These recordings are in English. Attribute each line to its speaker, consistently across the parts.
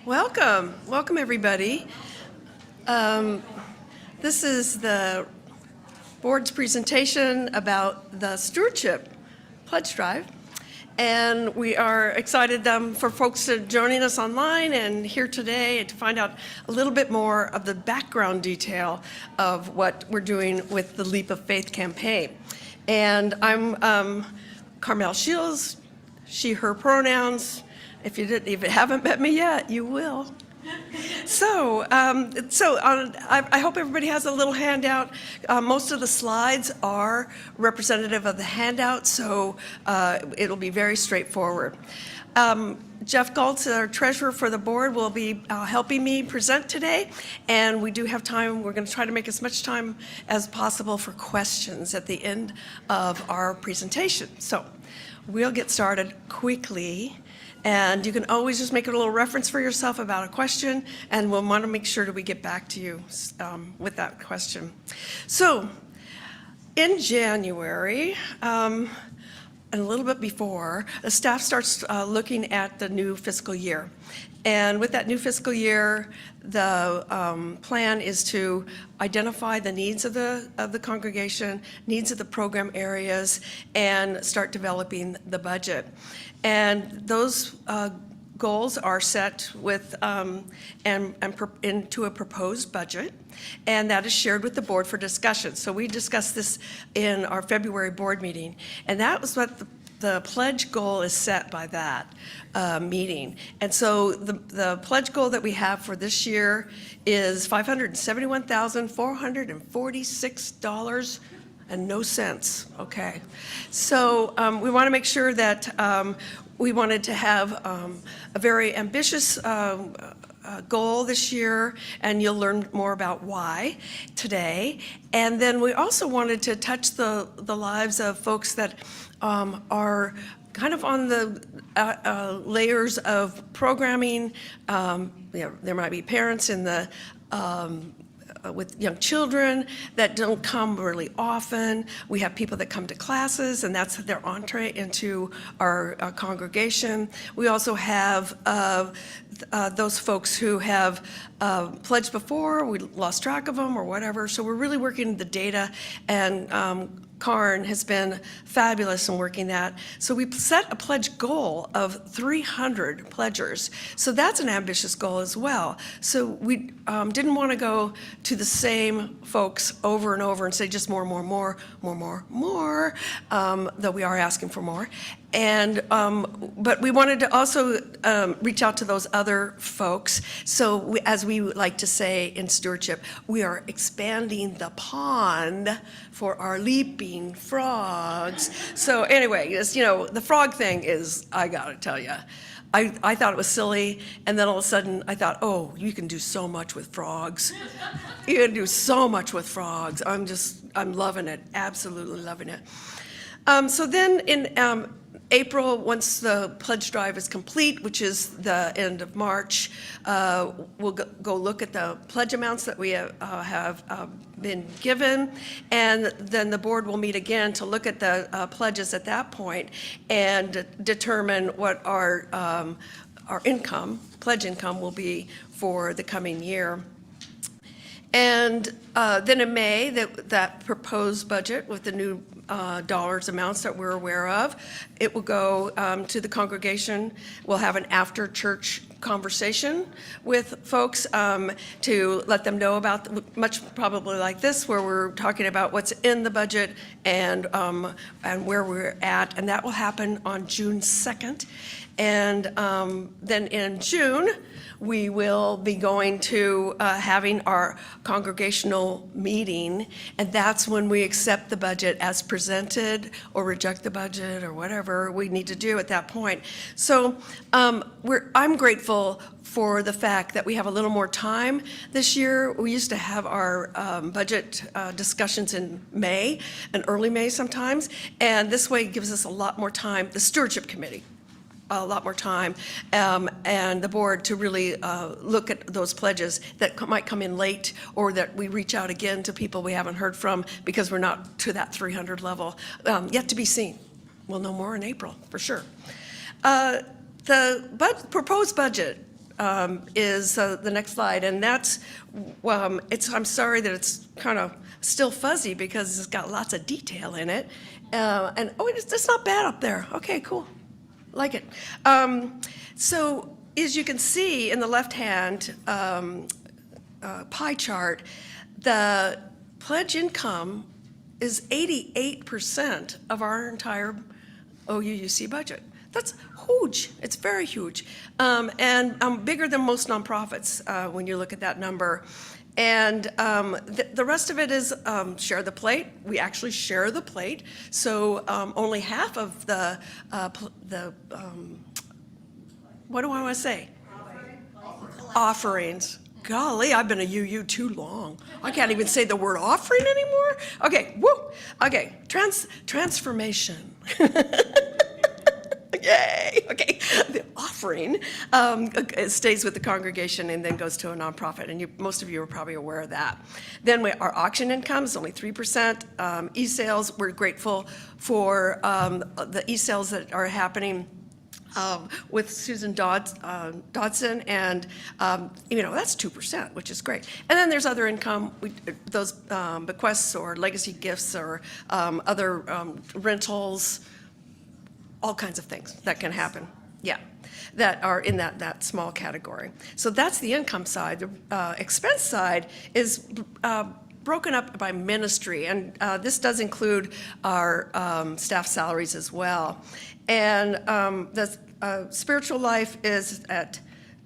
Speaker 1: Welcome everybody. This is the board's presentation about the Stewardship Pledge Drive. And we are excited for folks to joining us online and here today to find out a little bit more of the background detail of what we're doing with the Leap of Faith campaign. And I'm Carmel Shields, she, her pronouns. If you haven't met me yet, you will. So I hope everybody has a little handout. Most of the slides are representative of the handout, so it'll be very straightforward. Jeff Galtz, our treasurer for the board, will be helping me present today, and we do have time. We're going to try to make as much time as possible for questions at the end of our presentation. So we'll get started quickly. And you can always just make a little reference for yourself about a question, and we'll want to make sure that we get back to you with that question. So, in January, and a little bit before, the staff starts looking at the new fiscal year. And with that new fiscal year, the plan is to identify the needs of the congregation, needs of the program areas, and start developing the budget. And those goals are set with into a proposed budget, and that is shared with the board for discussion. So we discussed this in our February board meeting, and that was what the pledge goal is set by that meeting. And so the pledge goal that we have for this year is $571,446 and no cents. Okay. So we want to make sure that we wanted to have a very ambitious goal this year, and you'll learn more about why today. And then we also wanted to touch the lives of folks that are kind of on the layers of programming. There might be parents in the with young children that don't come really often. We have people that come to classes, and that's their entree into our congregation. We also have those folks who have pledged before, we lost track of them or whatever. So we're really working the data, and Karn has been fabulous in working that. So we set a pledge goal of 300 pledgers. So that's an ambitious goal as well. So we didn't want to go to the same folks over and over and say just more, though we are asking for more. And but we wanted to also reach out to those other folks. So as we like to say in stewardship, we are expanding the pond for our leaping frogs. So anyway, the frog thing is, I gotta tell you, I thought it was silly, and then all of a sudden I thought, oh, you can do so much with frogs. You can do so much with frogs. I'm loving it, absolutely loving it. So then in April, once the pledge drive is complete, which is the end of March, we'll go look at the pledge amounts that we have been given, and then the board will meet again to look at the pledges at that point and determine what our pledge income will be for the coming year. And then in May, that proposed budget with the new dollars amounts that we're aware of, it will go to the congregation. We'll have an after-church conversation with folks to let them know about much probably like this, where we're talking about what's in the budget and where we're at, and that will happen on June 2nd. And then in June, we will be going to having our congregational meeting, and that's when we accept the budget as presented or reject the budget or whatever we need to do at that point. So I'm grateful for the fact that we have a little more time this year. We used to have our budget discussions in May and early May sometimes, and this way it gives us a lot more time, the Stewardship Committee, a lot more time, and the board to really look at those pledges that might come in late, or that we reach out again to people we haven't heard from because we're not to that 300 level. Yet to be seen. We'll know more in April, for sure. The proposed budget is the next slide, and that's, I'm sorry that it's kind of still fuzzy because it's got lots of detail in it. And oh, it's not bad up there. Okay, cool. Like it. So as you can see in the left-hand pie chart, the pledge income is 88% of our entire OUUC budget. That's huge. It's very huge. And bigger than most nonprofits when you look at that number. And the rest of it is share the plate. We actually share the plate. So only half of the what do I want to say? Offerings. Golly, I've been a UU too long. I can't even say the word offering anymore. Okay, woo. Okay, transformation. Yay! Okay, the offering stays with the congregation and then goes to a nonprofit, and most of you are probably aware of that. Then our auction income is only 3%. E-sales, we're grateful for the e-sales that are happening with Susan Dodson, and that's 2%, which is great. And then there's other income, those bequests or legacy gifts or other rentals, all kinds of things that can happen, that are in that small category. So that's the income side. The expense side is broken up by ministry, and this does include our staff salaries as well. And the spiritual life is at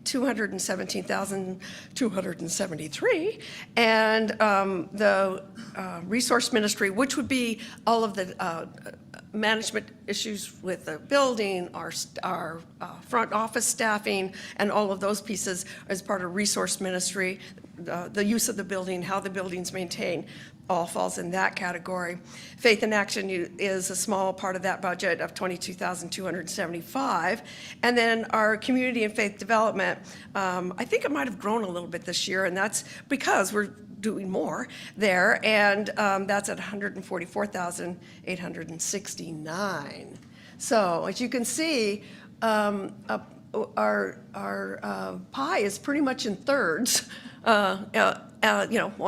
Speaker 1: $217,273, and the resource ministry, which would be all of the management issues with the building, our front office staffing, and all of those pieces as part of resource ministry, the use of the building, how the building's maintained, all falls in that category. Faith in Action is a small part of that budget of $22,275. And then our community and faith development, I think it might have grown a little bit this year, and that's because we're doing more there, and that's at $144,869. So as you can see, our pie is pretty much in thirds. One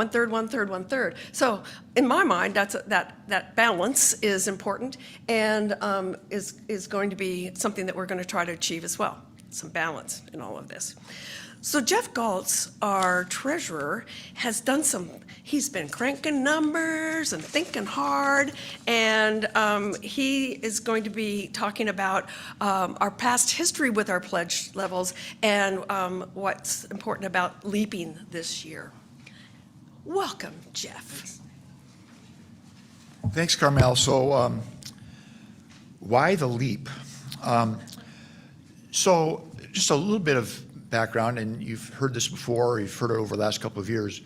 Speaker 1: third, one third, one third. So in my mind, that balance is important, and is going to be something that we're going to try to achieve as well. Some balance in all of this. So Jeff Galtz, our treasurer, has done he's been cranking numbers and thinking hard, and he is going to be talking about our past history with our pledge levels and what's important about leaping this year. Welcome, Jeff.
Speaker 2: Thanks, Carmel. So why the leap? So just a little bit of background, and you've heard this before, you've heard it over the last couple of years.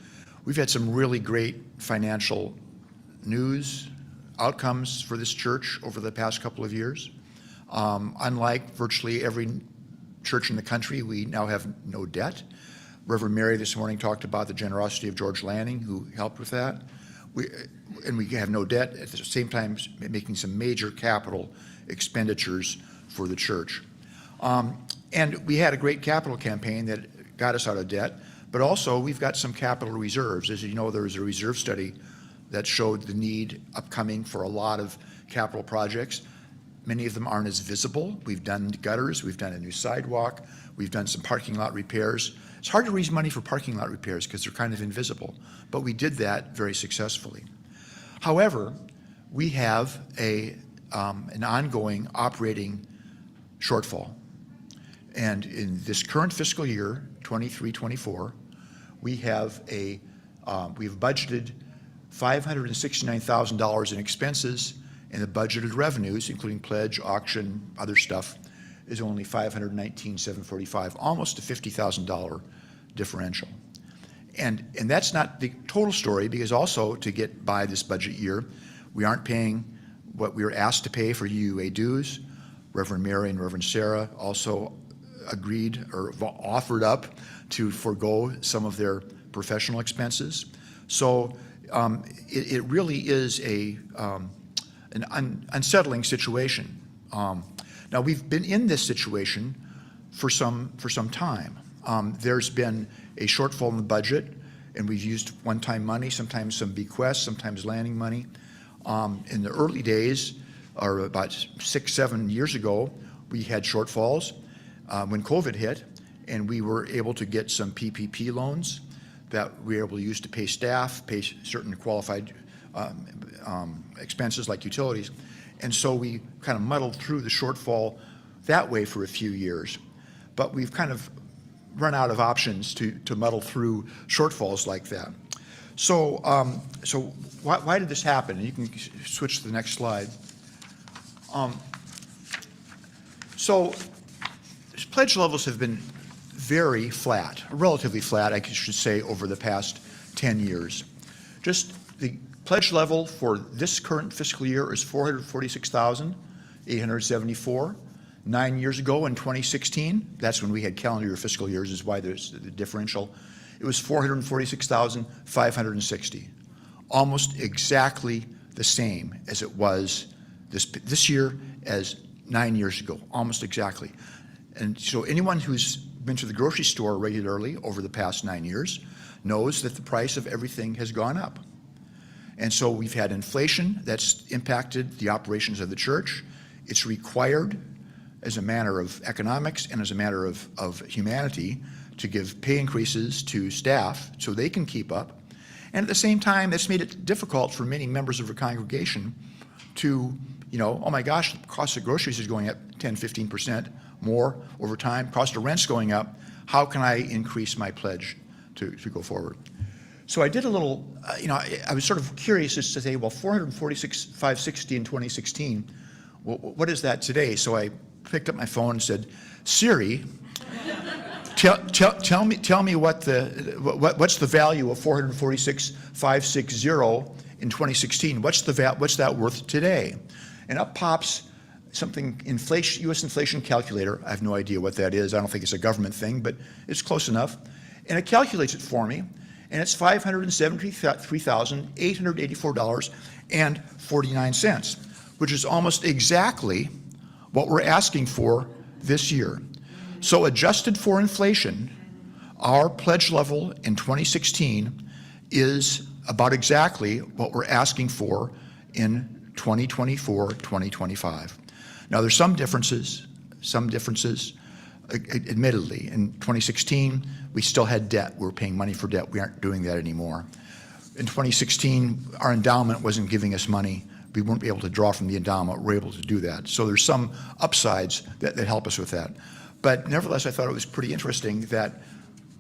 Speaker 2: We've had some really great financial news outcomes for this church over the past couple of years. Unlike virtually every church in the country, we now have no debt. Reverend Mary this morning talked about the generosity of George Lanning, who helped with that. We have no debt, at the same time making some major capital expenditures for the church. And we had a great capital campaign that got us out of debt, but also we've got some capital reserves. As you know, there was a reserve study that showed the need upcoming for a lot of capital projects. Many of them aren't as visible. We've done gutters, we've done a new sidewalk, we've done some parking lot repairs. It's hard to raise money for parking lot repairs because they're kind of invisible, but we did that very successfully. However, we have an ongoing operating shortfall. And in this current fiscal year, 23-24, we have budgeted $569,000 in expenses, and the budgeted revenues, including pledge, auction, other stuff, is only $519,745, almost a $50,000 differential. And that's not the total story, because also to get by this budget year, we aren't paying what we were asked to pay for UUA dues. Reverend Mary and Reverend Sarah also agreed or offered up to forego some of their professional expenses. So it really is an unsettling situation. Now we've been in this situation for some time. there's been a shortfall in the budget, and we've used one-time money, sometimes some bequests, sometimes landing money. In the early days, or about 6, 7 years ago, we had shortfalls when COVID hit, and we were able to get some PPP loans that we were able to use to pay staff, pay certain qualified expenses like utilities. And so we kind of muddled through the shortfall that way for a few years. But we've kind of run out of options to muddle through shortfalls like that. So, why did this happen? And you can switch to the next slide. So pledge levels have been very flat, relatively flat, I should say, over the past 10 years. Just the pledge level for this current fiscal year is $446,874. 9 years ago in 2016, that's when we had calendar year fiscal years, is why there's the differential. It was $446,560, almost exactly the same as it was this year as 9 years ago, almost exactly. And so anyone who's been to the grocery store regularly over the past 9 years knows that the price of everything has gone up. And so we've had inflation that's impacted the operations of the church. It's required as a matter of economics and as a matter of humanity to give pay increases to staff so they can keep up. And at the same time, that's made it difficult for many members of a congregation to, oh my gosh, the cost of groceries is going up 10, 15% more over time. Cost of rent's going up. How can I increase my pledge to go forward? So I did a little, I was sort of curious as to say, well, 446,560 in 2016, well, what is that today? So I picked up my phone and said, Siri, tell me what's the value of 446,560 in 2016? What's that worth today? And up pops something, U.S. inflation calculator. I have no idea what that is. I don't think it's a government thing, but it's close enough. And it calculates it for me, and it's $573,884.49, which is almost exactly what we're asking for this year. So adjusted for inflation, our pledge level in 2016 is about exactly what we're asking for in 2024, 2025. Now there's some differences, admittedly. In 2016, we still had debt. We were paying money for debt. We aren't doing that anymore. In 2016, our endowment wasn't giving us money. We weren't able to draw from the endowment. We're able to do that. So there's some upsides that help us with that. But nevertheless, I thought it was pretty interesting that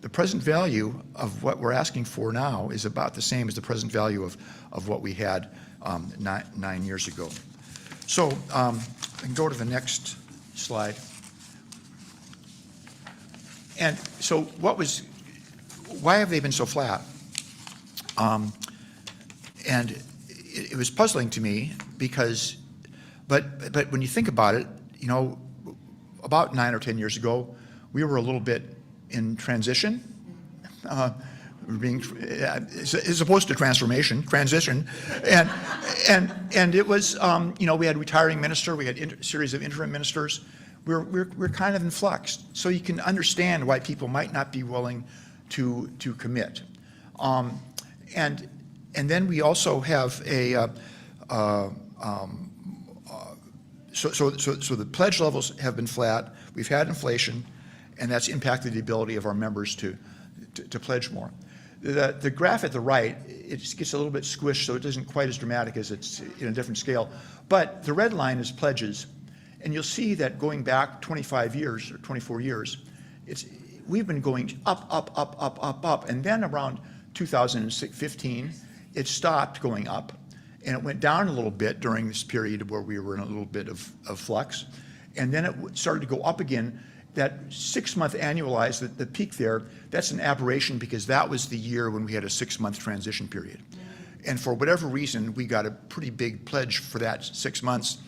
Speaker 2: the present value of what we're asking for now is about the same as the present value of what we had 9 years ago. So I can go to the next slide. And so why have they been so flat? And it was puzzling to me because, but when you think about it, about 9 or 10 years ago, we were a little bit in transition, as opposed to transition, and it was, we had a retiring minister, we had a series of interim ministers. We're kind of in flux, so you can understand why people might not be willing to commit. And then we also have so the pledge levels have been flat. We've had inflation, and that's impacted the ability of our members to pledge more. The graph at the right, it just gets a little bit squished, so it isn't quite as dramatic as it's in a different scale. But the red line is pledges. And you'll see that going back 25 years or 24 years, we've been going up. And then around 2015, it stopped going up. And it went down a little bit during this period where we were in a little bit of flux. And then it started to go up again. That 6-month annualized, the peak there, that's an aberration because that was the year when we had a 6-month transition period. And for whatever reason, we got a pretty big pledge for that 6 months.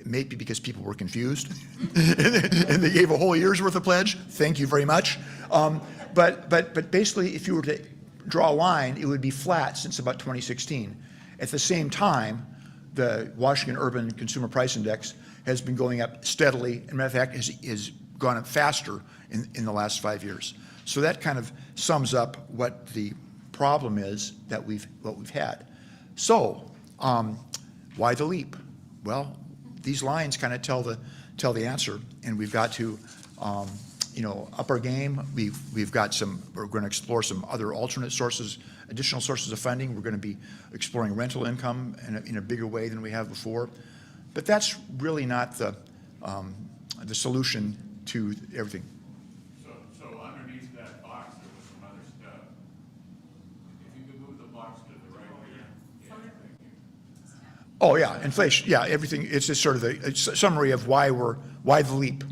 Speaker 2: Maybe because people were confused and they gave a whole year's worth of pledge. Thank you very much. But basically, if you were to draw a line, it would be flat since about 2016. At the same time, the Washington Urban Consumer Price Index has been going up steadily. As a matter of fact, is gone up faster in the last 5 years. So that kind of sums up what the problem is that we've had. So why the leap? Well, these lines kind of tell the answer, and we've got to up our game. We're going to explore some other alternate sources, additional sources of funding. We're going to be exploring rental income in a bigger way than we have before. But that's really not the solution to everything.
Speaker 3: So underneath that box, there was some other stuff. If you could move the box to the right here. Yeah, thank you.
Speaker 2: Oh, yeah, inflation, yeah, everything, it's just sort of a summary of why the leap.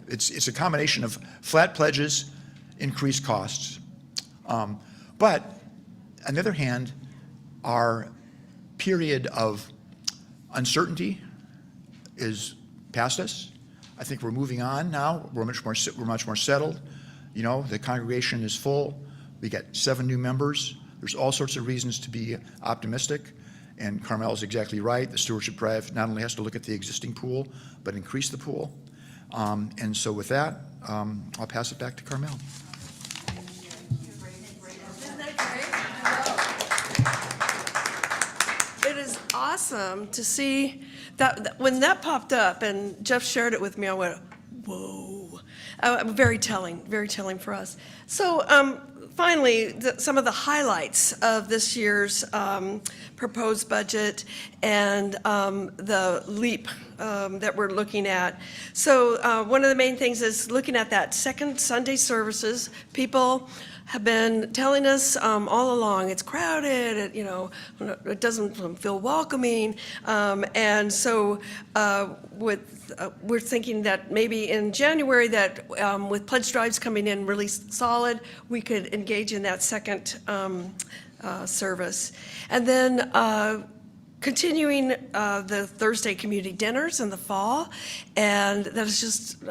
Speaker 2: It's a combination of flat pledges, increased costs. But on the other hand, our period of uncertainty is past us. I think we're moving on now. We're much more settled. The congregation is full. We got 7 new members. There's all sorts of reasons to be optimistic. And Carmel is exactly right. The Stewardship Drive not only has to look at the existing pool, but increase the pool. And so with that, I'll pass it back to Carmel.
Speaker 1: Isn't that great? It is awesome to see that when that popped up and Jeff shared it with me, I went, whoa. Very telling for us. So finally, some of the highlights of this year's proposed budget and the LEAP that we're looking at. So one of the main things is looking at that second Sunday services. People have been telling us all along, it's crowded, it doesn't feel welcoming. And so we're thinking that maybe in January that with pledge drives coming in really solid, we could engage in that second service. And then continuing the Thursday community dinners in the fall, and that is just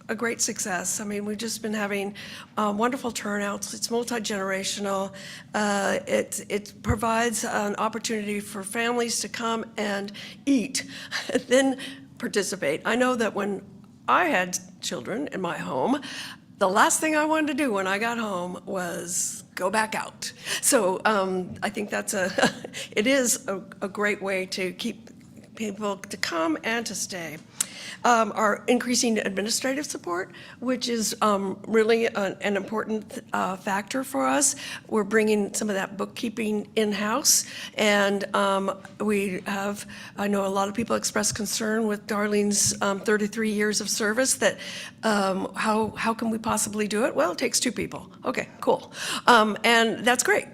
Speaker 1: a great success. I mean, we've just been having wonderful turnouts. It's multi-generational. It provides an opportunity for families to come and eat, and then participate. I know that when I had children in my home, the last thing I wanted to do when I got home was go back out. So I think it is a great way to keep people to come and to stay. Our increasing administrative support, which is really an important factor for us. We're bringing some of that bookkeeping in-house, and I know a lot of people express concern with Darlene's 33 years of service that how can we possibly do it? Well, it takes 2 people. Okay, cool. And that's great.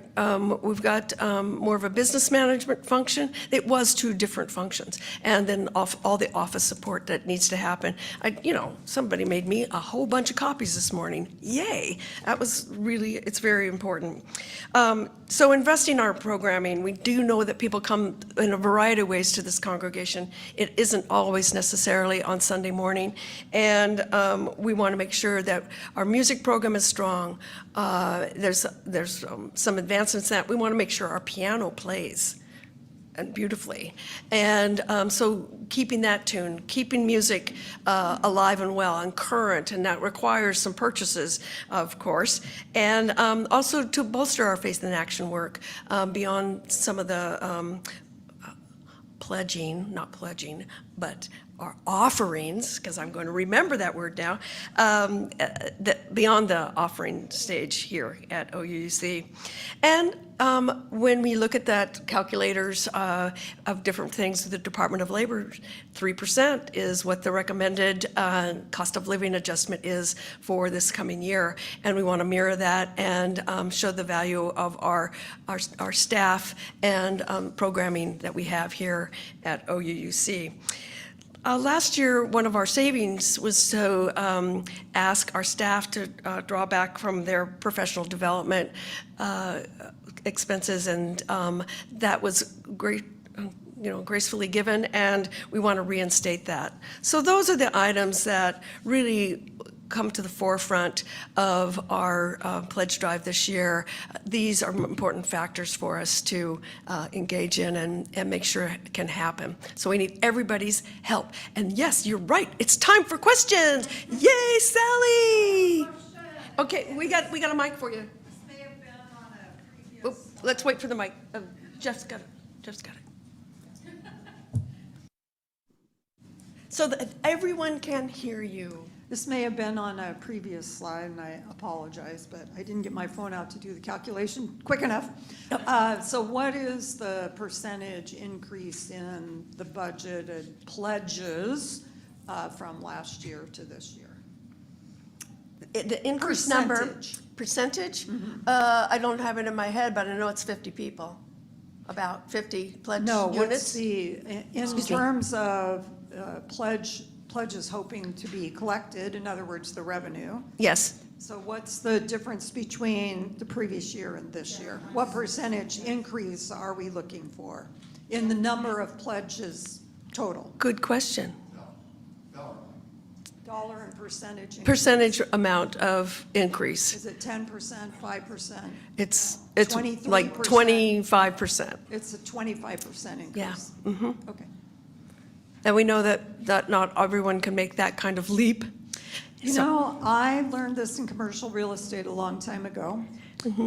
Speaker 1: We've got more of a business management function. It was 2 different functions. And then all the office support that needs to happen. Somebody made me a whole bunch of copies this morning. Yay. It's very important. So investing in our programming, we do know that people come in a variety of ways to this congregation. It isn't always necessarily on Sunday morning. And we want to make sure that our music program is strong. There's some advancements that we want to make sure our piano plays and beautifully. And so keeping that tune, keeping music alive and well and current, and that requires some purchases, of course. And also to bolster our faith in action work beyond some of the not pledging, but our offerings, because I'm going to remember that word now, beyond the offering stage here at OUUC. And when we look at that calculators of different things, the Department of Labor, 3% is what the recommended cost of living adjustment is for this coming year. And we want to mirror that and show the value of our staff and programming that we have here at OUUC. Last year, one of our savings was to ask our staff to draw back from their professional development expenses, and that was great, gracefully given, and we want to reinstate that. So those are the items that really come to the forefront of our pledge drive this year. These are important factors for us to engage in and make sure it can happen. So we need everybody's help. And yes, you're right, it's time for questions. Yay, Sally! Okay, we got a mic for you.
Speaker 4: This may have been on a previous.
Speaker 1: Oh, let's wait for the mic. Jeff's got it. Jeff's got it. So that everyone can hear you.
Speaker 4: This may have been on a previous slide, and I apologize, but I didn't get my phone out to do the calculation quick enough. So what is the percentage increase in the budgeted pledges from last year to this year?
Speaker 1: The increased number.
Speaker 4: Percentage.
Speaker 1: Percentage? I don't have it in my head, but I know it's 50 people. About 50 pledge
Speaker 4: No,
Speaker 1: units.
Speaker 4: what's the, in terms of pledges hoping to be collected, in other words, the revenue.
Speaker 1: Yes.
Speaker 4: So what's the difference between the previous year and this year? What percentage increase are we looking for in the number of pledges total?
Speaker 1: Good question.
Speaker 4: Dollar and percentage increase?
Speaker 1: Percentage amount of increase.
Speaker 4: Is it 10%, 5%?
Speaker 1: It's
Speaker 4: 23%?
Speaker 1: like 25%.
Speaker 4: It's a 25% increase?
Speaker 1: Yeah.
Speaker 4: Okay.
Speaker 1: And we know that not everyone can make that kind of leap.
Speaker 4: You know, I learned this in commercial real estate a long time ago,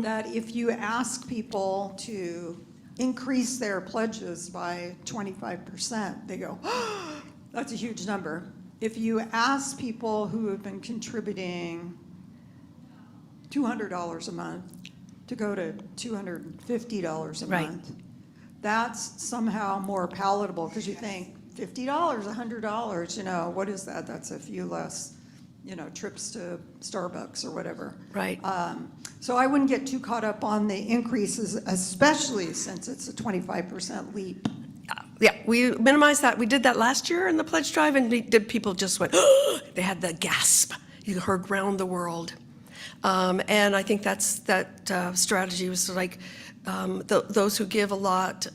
Speaker 4: that if you ask people to increase their pledges by 25%, they go, oh, that's a huge number. If you ask people who have been contributing $200 a month to go to $250 a
Speaker 1: Right.
Speaker 4: month, that's somehow more palatable, because you think, $50, $100, you know, what is that? That's a few less, you know, trips to Starbucks or whatever.
Speaker 1: Right.
Speaker 4: So I wouldn't get too caught up on the increases, especially since it's a 25% leap.
Speaker 1: Yeah, we minimized that. We did that last year in the pledge drive, and people just went, they had the gasp. You heard round the world. And I think that strategy was like, those who give a lot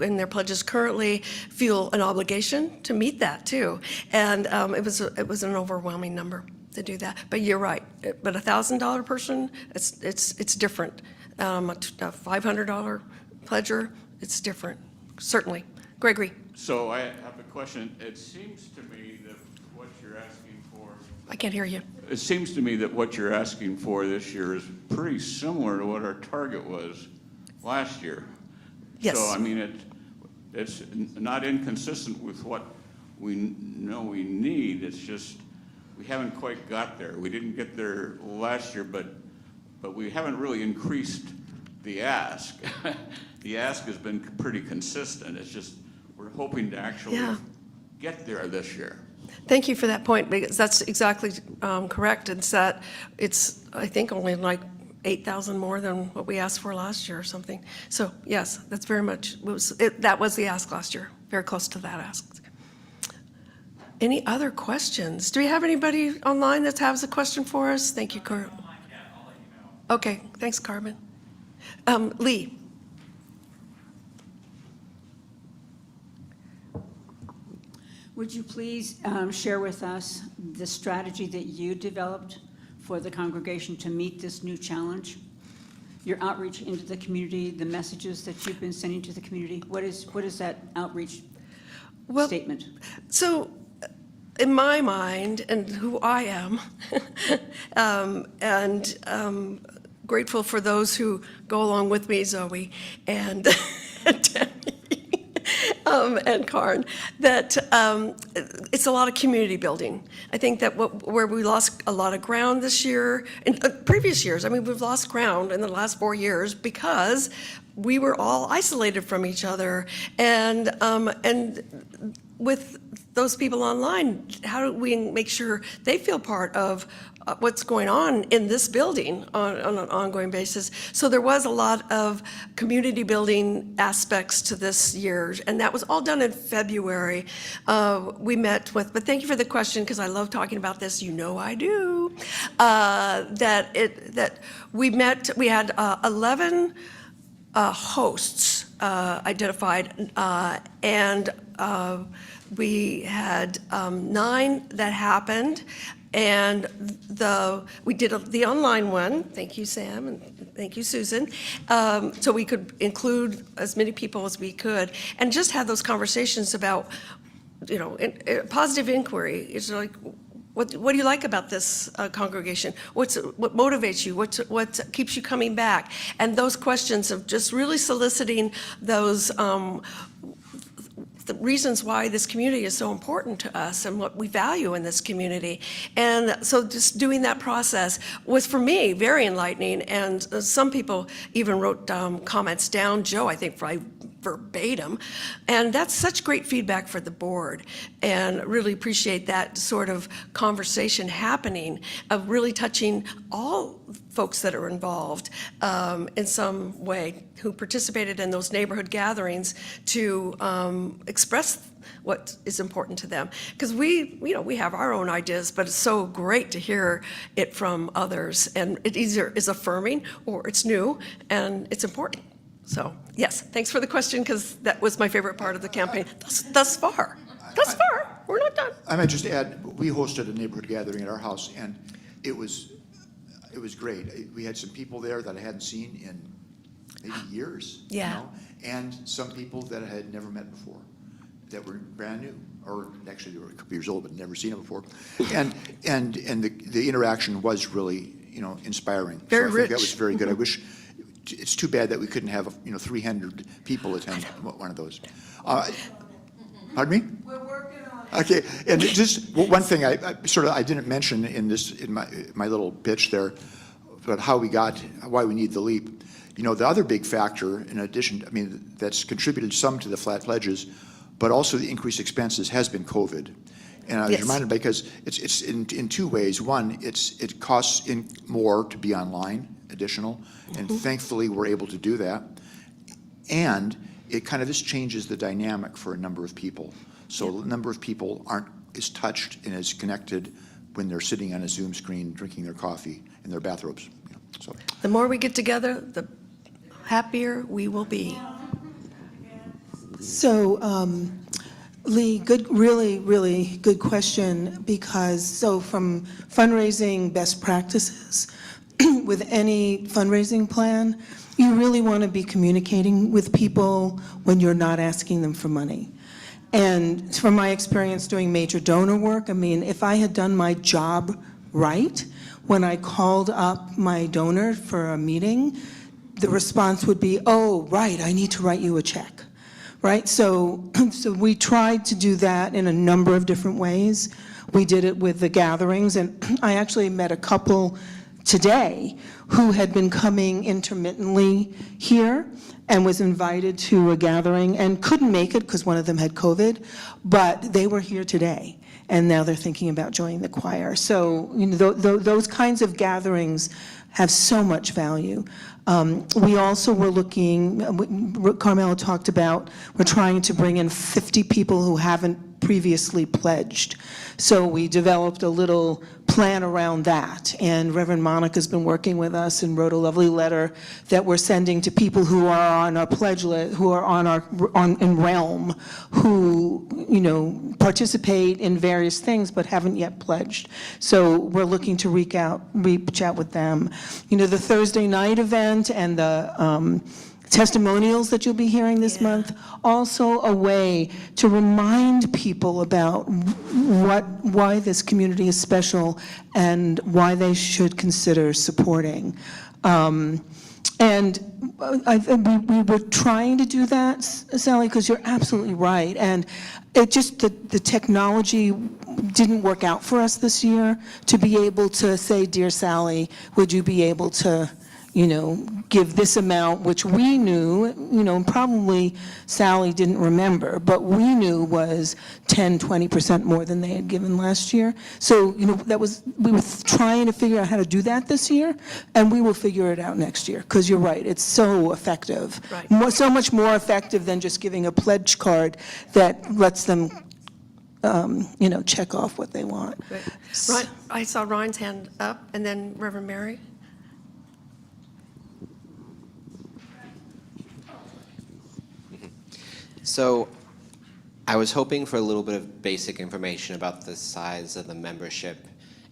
Speaker 1: in their pledges currently feel an obligation to meet that too. And it was an overwhelming number to do that. But you're right. But $1,000 person, it's different. A $500 pledger, it's different. Certainly. Gregory.
Speaker 3: So I have a question. It seems to me that what you're asking for,
Speaker 1: I can't hear you.
Speaker 3: it seems to me that what you're asking for this year is pretty similar to what our target was last year.
Speaker 1: Yes.
Speaker 3: So, I mean, it's not inconsistent with what we know we need. It's just we haven't quite got there. We didn't get there last year, but we haven't really increased the ask. The ask has been pretty consistent. It's just we're hoping to actually get there this year.
Speaker 1: Thank you for that point, because that's exactly correct. It's that it's, I think, only like 8,000 more than what we asked for last year or something. So yes, that's very much, that was the ask last year, very close to that ask. Any other questions? Do we have anybody online that has a question for us? Thank you, Carmen. Okay, thanks, Carmen. Lee.
Speaker 5: Would you please share with us the strategy that you developed for the congregation to meet this new challenge? Your outreach into the community, the messages that you've been sending to the community, what is that outreach statement?
Speaker 1: So in my mind, and who I am, and grateful for those who go along with me, Zoe and Tammy, and Karn, that it's a lot of community building. I think that where we lost a lot of ground this year, in previous years, I mean, we've lost ground in the last 4 years because we were all isolated from each other. And with those people online, how do we make sure they feel part of what's going on in this building on an ongoing basis? So there was a lot of community building aspects to this year, and that was all done in February. We met with, but thank you for the question, because I love talking about this, you know I do, that we met, we had 11 hosts identified, and we had 9 that happened, And we did the online one, thank you, Sam, and thank you, Susan, so we could include as many people as we could, and just have those conversations about, positive inquiry. It's like, what do you like about this congregation? What motivates you? What keeps you coming back? And those questions of just really soliciting those the reasons why this community is so important to us and what we value in this community. And so just doing that process was, for me, very enlightening. And some people even wrote comments down, Joe, I think, probably verbatim. And that's such great feedback for the board. And really appreciate that sort of conversation happening, of really touching all folks that are involved in some way, who participated in those neighborhood gatherings to express what is important to them. Because we have our own ideas, but it's so great to hear it from others. And it either is affirming or it's new and it's important. So yes, thanks for the question, because that was my favorite part of the campaign thus far. Thus far, we're not done.
Speaker 2: I might just add, we hosted a neighborhood gathering at our house, and it was great. We had some people there that I hadn't seen in maybe years.
Speaker 1: Yeah.
Speaker 2: And some people that I had never met before, that were brand new, or actually they were a couple years old, but never seen them before. And the interaction was really, inspiring.
Speaker 1: Very
Speaker 2: so I
Speaker 1: rich.
Speaker 2: think that was very good. I wish, it's too bad that we couldn't have 300 people attend one of those. Pardon me?
Speaker 6: We're working on it.
Speaker 2: Okay, and just one thing I didn't mention in my little pitch there, but why we need the LEAP. The other big factor, in addition, that's contributed some to the flat pledges, but also the increased expenses has been COVID. And I was reminded, because it's in two ways. One, it costs more to be online, additional, and thankfully we're able to do that. And it kind of just changes the dynamic for a number of people. So a number of people aren't as touched and as connected when they're sitting on a Zoom screen drinking their coffee in their bathrobes. So
Speaker 1: The more we get together, the happier we will be.
Speaker 6: So, Lee, really, really good question, because from fundraising best practices, with any fundraising plan, you really want to be communicating with people when you're not asking them for money. And from my experience doing major donor work, if I had done my job right, when I called up my donor for a meeting, the response would be, oh, right, I need to write you a check, right? So we tried to do that in a number of different ways. We did it with the gatherings, and I actually met a couple today who had been coming intermittently here and was invited to a gathering and couldn't make it because one of them had COVID, but they were here today, and now they're thinking about joining the choir. So those kinds of gatherings have so much value. We also were looking, Carmela talked about, we're trying to bring in 50 people who haven't previously pledged. So we developed a little plan around that, and Reverend Monica's been working with us and wrote a lovely letter that we're sending to people who are on our pledge list, who are in Realm, who participate in various things but haven't yet pledged. So we're looking to reach out with them. The Thursday night event and the testimonials that you'll be hearing this month, also a way to remind people about why this community is special and why they should consider supporting. And we were trying to do that, Sally, because you're absolutely right. And it just, the technology didn't work out for us this year to be able to say, dear Sally, would you be able to give this amount, which we knew, and probably Sally didn't remember, but we knew was 10, 20% more than they had given last year. So, we were trying to figure out how to do that this year, and we will figure it out next year, because you're right, it's so effective.
Speaker 1: Right.
Speaker 6: So much more effective than just giving a pledge card that lets them, check off what they want.
Speaker 1: Right. I saw Ryan's hand up, and then Reverend Mary.
Speaker 7: So I was hoping for a little bit of basic information about the size of the membership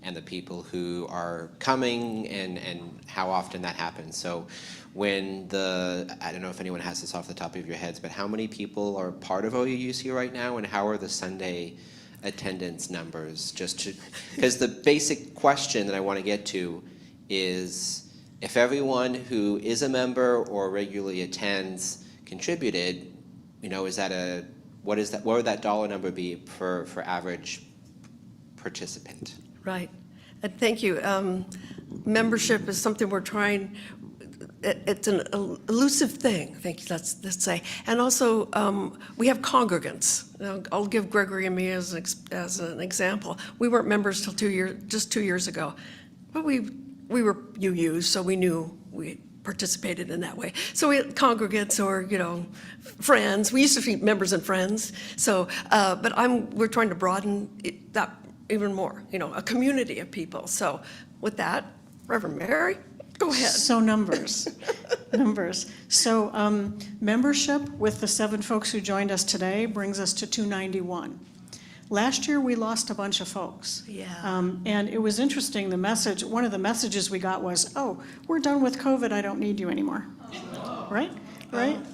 Speaker 7: and the people who are coming and how often that happens. So when I don't know if anyone has this off the top of your heads, but how many people are part of OUUC right now, and how are the Sunday attendance numbers? Because the basic question that I want to get to is, if everyone who is a member or regularly attends contributed, what would that dollar number be for average participant?
Speaker 1: Right. And thank you. Membership is something we're trying, it's an elusive thing, let's say. And also, we have congregants. I'll give Gregory and me as an example. We weren't members till 2 years ago, but we were UUs, so we knew we participated in that way. So we had congregants or, friends. We used to be members and friends. So, but we're trying to broaden that even more, a community of people. So with that, Reverend Mary, go ahead.
Speaker 8: So numbers. So membership with the 7 folks who joined us today brings us to 291. Last year, we lost a bunch of folks.
Speaker 1: Yeah.
Speaker 8: And it was interesting, one of the messages we got was, oh, we're done with COVID, I don't need you anymore. Oh. Right?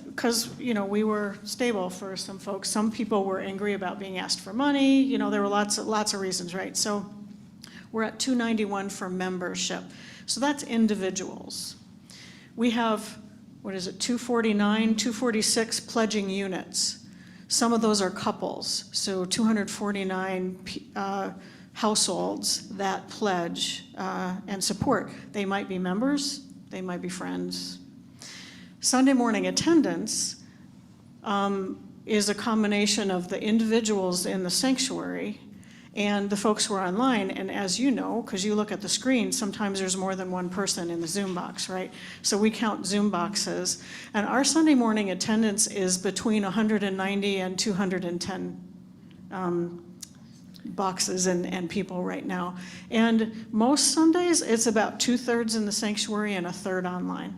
Speaker 8: Because, we were stable for some folks. Some people were angry about being asked for money. There were lots of reasons, right? So we're at 291 for membership. So that's individuals. We have, 249, 246 pledging units. Some of those are couples, so 249 households that pledge and support. They might be members, they might be friends. Sunday morning attendance is a combination of the individuals in the sanctuary and the folks who are online. And as you know, because you look at the screen, sometimes there's more than one person in the Zoom box, right? So we count Zoom boxes. And our Sunday morning attendance is between 190 and 210 boxes and people right now. And most Sundays, it's about 2/3 in the sanctuary and 1/3 online.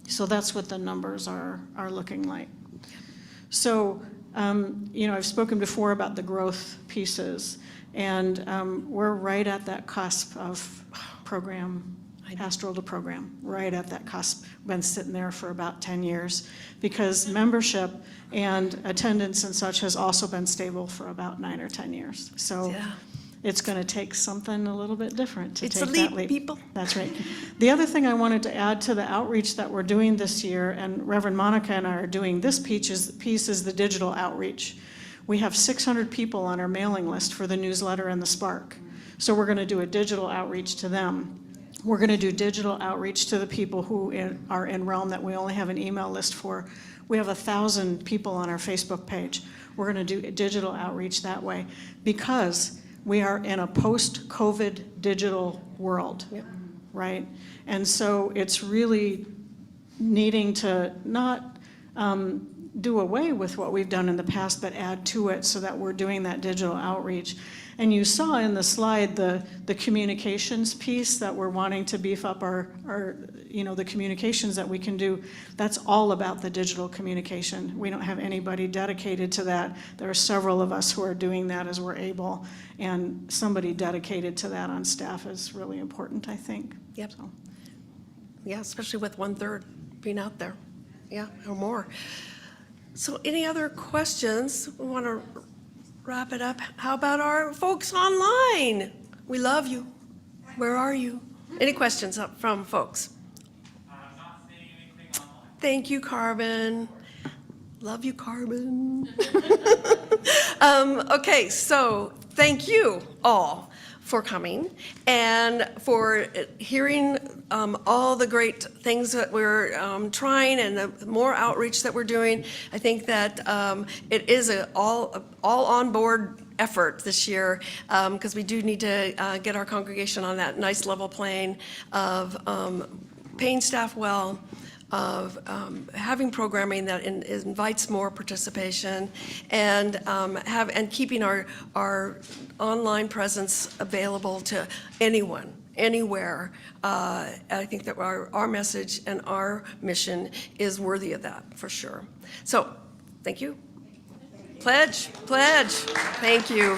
Speaker 8: So that's what the numbers are looking like. So, I've spoken before about the growth pieces, and we're right at that cusp of pastoral to program, right at that cusp. Been sitting there for about 10 years, because membership and attendance and such has also been stable for about 9 or 10 years. So
Speaker 1: Yeah.
Speaker 8: it's going to take something a little bit different to
Speaker 1: It's
Speaker 8: take
Speaker 1: a
Speaker 8: that
Speaker 1: leap,
Speaker 8: leap.
Speaker 1: people.
Speaker 8: That's right. The other thing I wanted to add to the outreach that we're doing this year, and Reverend Monica and I are doing this piece is the digital outreach. We have 600 people on our mailing list for the newsletter and the Spark. So we're going to do a digital outreach to them. We're going to do digital outreach to the people who are in Realm that we only have an email list for. We have 1,000 people on our Facebook page. We're going to do digital outreach that way, because we are in a post-COVID digital world, right? And so it's really needing to not do away with what we've done in the past, but add to it so that we're doing that digital outreach. And you saw in the slide the communications piece that we're wanting to beef up the communications that we can do. That's all about the digital communication. We don't have anybody dedicated to that. There are several of us who are doing that as we're able, and somebody dedicated to that on staff is really important, I think.
Speaker 1: Yep.
Speaker 8: So.
Speaker 1: Yeah, especially with 1/3 being out there, or more. So any other questions? We want to wrap it up. How about our folks online? We love you. Where are you? Any questions up from folks?
Speaker 9: I'm not seeing anything online.
Speaker 1: Thank you, Carbon. Love you, Carbon. Okay, so thank you all for coming and for hearing all the great things that we're trying and the more outreach that we're doing. I think that it is an all on board effort this year, because we do need to get our congregation on that nice level plane of paying staff well, of having programming that invites more participation, and keeping our online presence available to anyone, anywhere. I think that our message and our mission is worthy of that, for sure. So, thank you. Pledge. Thank you.